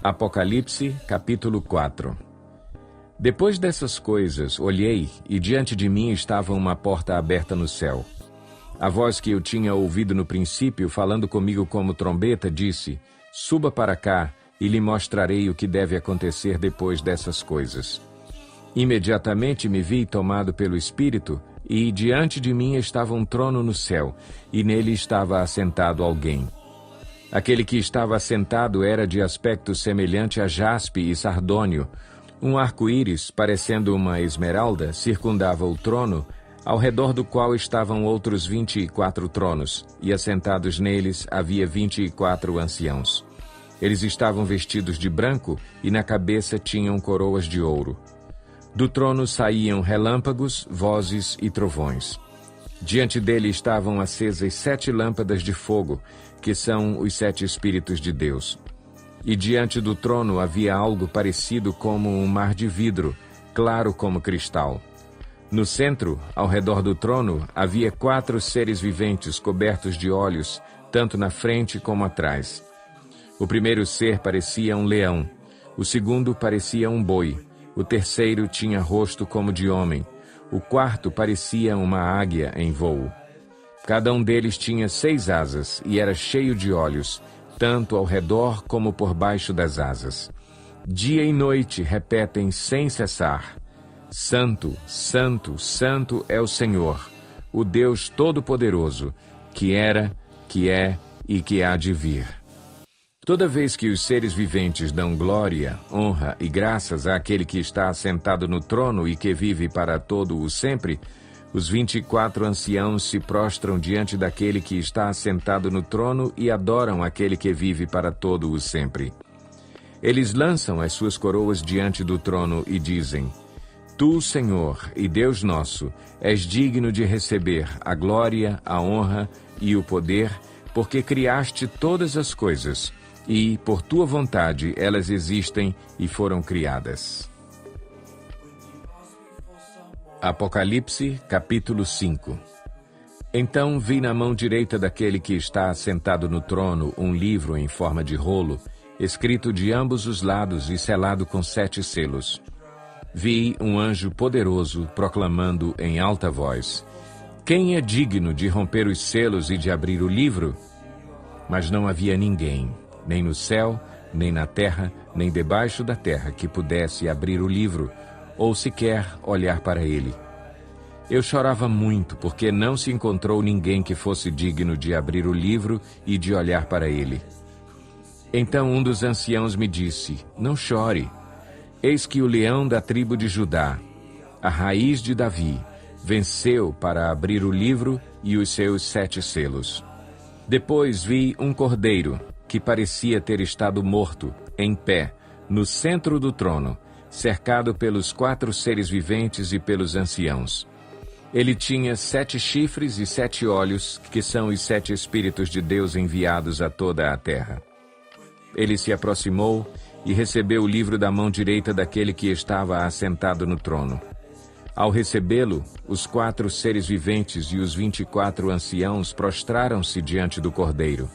Apocalipse, capítulo 4. Depois dessas coisas, olhei, e diante de mim estava uma porta aberta no céu. A voz que eu tinha ouvido no princípio, falando comigo como trombeta, disse: Suba para cá, e lhe mostrarei o que deve acontecer depois dessas coisas. Imediatamente me vi tomado pelo Espírito, e diante de mim estava um trono no céu, e nele estava assentado alguém. Aquele que estava assentado era de aspecto semelhante a jaspe e sardônio. Um arco-íris, parecendo uma esmeralda, circundava o trono, ao redor do qual estavam outros 24 tronos, e assentados neles havia 24 anciãos. Eles estavam vestidos de branco, e na cabeça tinham coroas de ouro. Do trono saíam relâmpagos, vozes e trovões. Diante dele estavam acesas 7 lâmpadas de fogo, que são os 7 Espíritos de Deus. E diante do trono havia algo parecido como um mar de vidro, claro como cristal. No centro, ao redor do trono, havia 4 seres viventes cobertos de olhos, tanto na frente como atrás. O primeiro ser parecia um leão, o segundo parecia um boi, o terceiro tinha rosto como de homem, o quarto parecia uma águia em voo. Cada um deles tinha 6 asas e era cheio de olhos, tanto ao redor como por baixo das asas. Dia e noite repetem sem cessar: Santo, Santo, Santo é o Senhor, o Deus Todo-Poderoso, que era, que é e que há de vir. Toda vez que os seres viventes dão glória, honra e graças àquele que está assentado no trono e que vive para todo o sempre, os 24 anciãos se prostram diante daquele que está assentado no trono e adoram aquele que vive para todo o sempre. Eles lançam as suas coroas diante do trono e dizem: Tu, Senhor e Deus nosso, és digno de receber a glória, a honra e o poder, porque criaste todas as coisas, e, por tua vontade, elas existem e foram criadas. Apocalipse, capítulo 5. Então vi na mão direita daquele que está assentado no trono um livro em forma de rolo, escrito de ambos os lados e selado com 7 selos. Vi um anjo poderoso proclamando em alta voz: Quem é digno de romper os selos e de abrir o livro? Mas não havia ninguém, nem no céu, nem na terra, nem debaixo da terra, que pudesse abrir o livro, ou sequer olhar para ele. Eu chorava muito, porque não se encontrou ninguém que fosse digno de abrir o livro e de olhar para ele. Então um dos anciãos me disse: Não chore. Eis que o leão da tribo de Judá, a raiz de Davi, venceu para abrir o livro e os seus 7 selos. Depois vi um cordeiro, que parecia ter estado morto, em pé, no centro do trono, cercado pelos 4 seres viventes e pelos anciãos. Ele tinha 7 chifres e 7 olhos, que são os 7 Espíritos de Deus enviados a toda a terra. Ele se aproximou e recebeu o livro da mão direita daquele que estava assentado no trono. Ao recebê-lo, os 4 seres viventes e os 24 anciãos prostraram-se diante do cordeiro.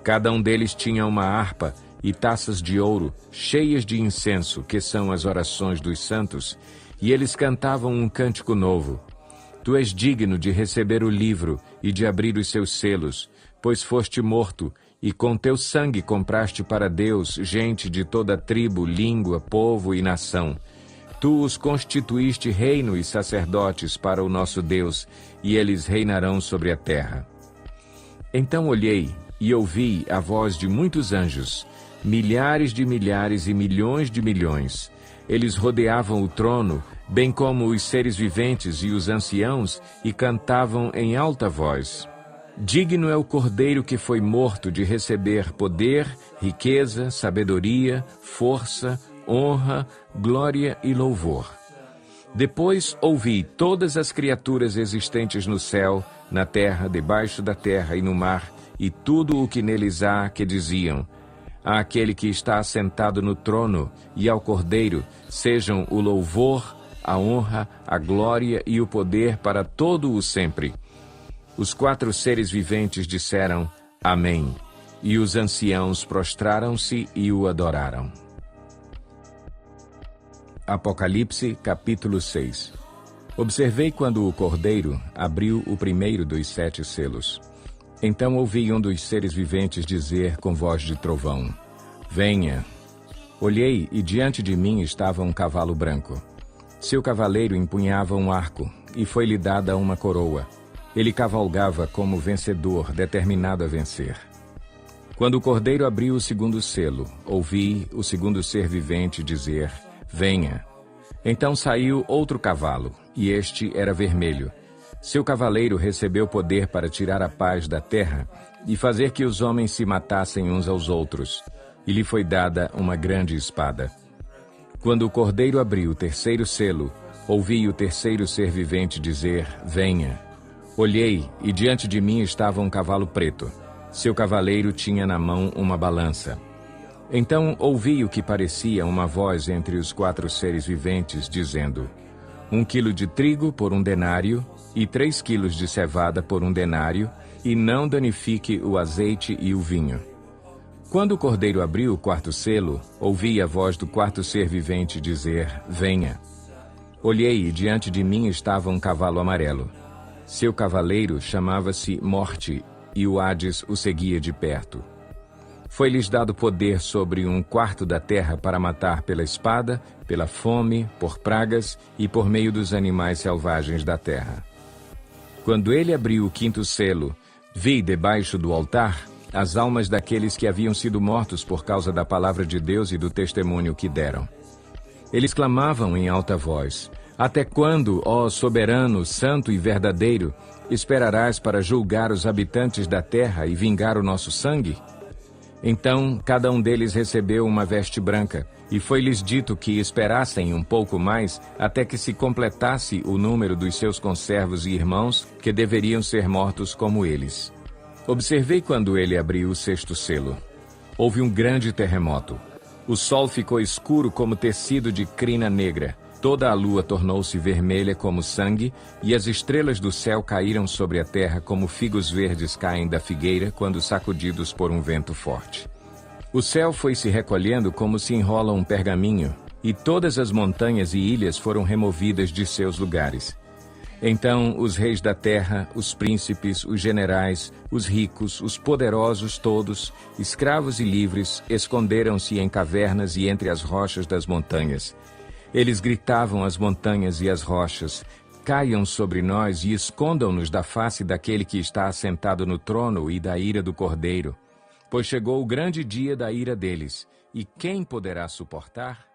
Cada um deles tinha uma harpa e taças de ouro, cheias de incenso, que são as orações dos santos, e eles cantavam um cântico novo. Tu és digno de receber o livro e de abrir os seus selos, pois foste morto, e com teu sangue compraste para Deus gente de toda tribo, língua, povo e nação. Tu os constituíste reino e sacerdotes para o nosso Deus, e eles reinarão sobre a terra. Então olhei e ouvi a voz de muitos anjos, milhares de milhares e milhões de milhões. Eles rodeavam o trono, bem como os seres viventes e os anciãos, e cantavam em alta voz: Digno é o cordeiro que foi morto de receber poder, riqueza, sabedoria, força, honra, glória e louvor. Depois ouvi todas as criaturas existentes no céu, na terra, debaixo da terra e no mar, e tudo o que neles há, que diziam: Àquele que está assentado no trono e ao Cordeiro sejam o louvor, a honra, a glória e o poder para todo o sempre. Os 4 seres viventes disseram: Amém. E os anciãos prostraram-se e o adoraram. Apocalipse, capítulo 6. Observei quando o Cordeiro abriu o primeiro dos 7 selos. Então ouvi um dos seres viventes dizer com voz de trovão: Venha! Olhei e diante de mim estava um cavalo branco. Seu cavaleiro empunhava um arco e foi-lhe dada uma coroa. Ele cavalgava como vencedor, determinado a vencer. Quando o Cordeiro abriu o segundo selo, ouvi o segundo ser vivente dizer: Venha! Então saiu outro cavalo, e este era vermelho. Seu cavaleiro recebeu poder para tirar a paz da terra e fazer que os homens se matassem uns aos outros, e lhe foi dada uma grande espada. Quando o Cordeiro abriu o terceiro selo, ouvi o terceiro ser vivente dizer: Venha! Olhei, e diante de mim estava um cavalo preto. Seu cavaleiro tinha na mão uma balança. Então ouvi o que parecia uma voz entre os 4 seres viventes, dizendo: 1 quilo de trigo por 1 denário, e 3 quilos de cevada por 1 denário, e não danifique o azeite e o vinho. Quando o Cordeiro abriu o 4º selo, ouvi a voz do 4º ser vivente dizer: Venha! Olhei e diante de mim estava um cavalo amarelo. Seu cavaleiro chamava-se Morte, e o Hades o seguia de perto. Foi-lhes dado poder sobre 1/4 da terra para matar pela espada, pela fome, por pragas e por meio dos animais selvagens da terra. Quando ele abriu o 5º selo, vi debaixo do altar as almas daqueles que haviam sido mortos por causa da palavra de Deus e do testemunho que deram. Eles clamavam em alta voz: Até quando, ó soberano, santo e verdadeiro, esperarás para julgar os habitantes da terra e vingar o nosso sangue? Então cada um deles recebeu uma veste branca, e foi-lhes dito que esperassem um pouco mais até que se completasse o número dos seus conservos e irmãos, que deveriam ser mortos como eles. Observei quando ele abriu o 6º selo. Houve um grande terremoto. O sol ficou escuro como tecido de crina negra. Toda a lua tornou-se vermelha como sangue, e as estrelas do céu caíram sobre a terra como figos verdes caem da figueira quando sacudidos por um vento forte. O céu foi se recolhendo como se enrola um pergaminho, e todas as montanhas e ilhas foram removidas de seus lugares. Então os reis da terra, os príncipes, os generais, os ricos, os poderosos todos, escravos e livres, esconderam-se em cavernas e entre as rochas das montanhas. Eles gritavam às montanhas e às rochas: Caiam sobre nós e escondam-nos da face daquele que está assentado no trono e da ira do Cordeiro. Pois chegou o grande dia da ira deles, e quem poderá suportar?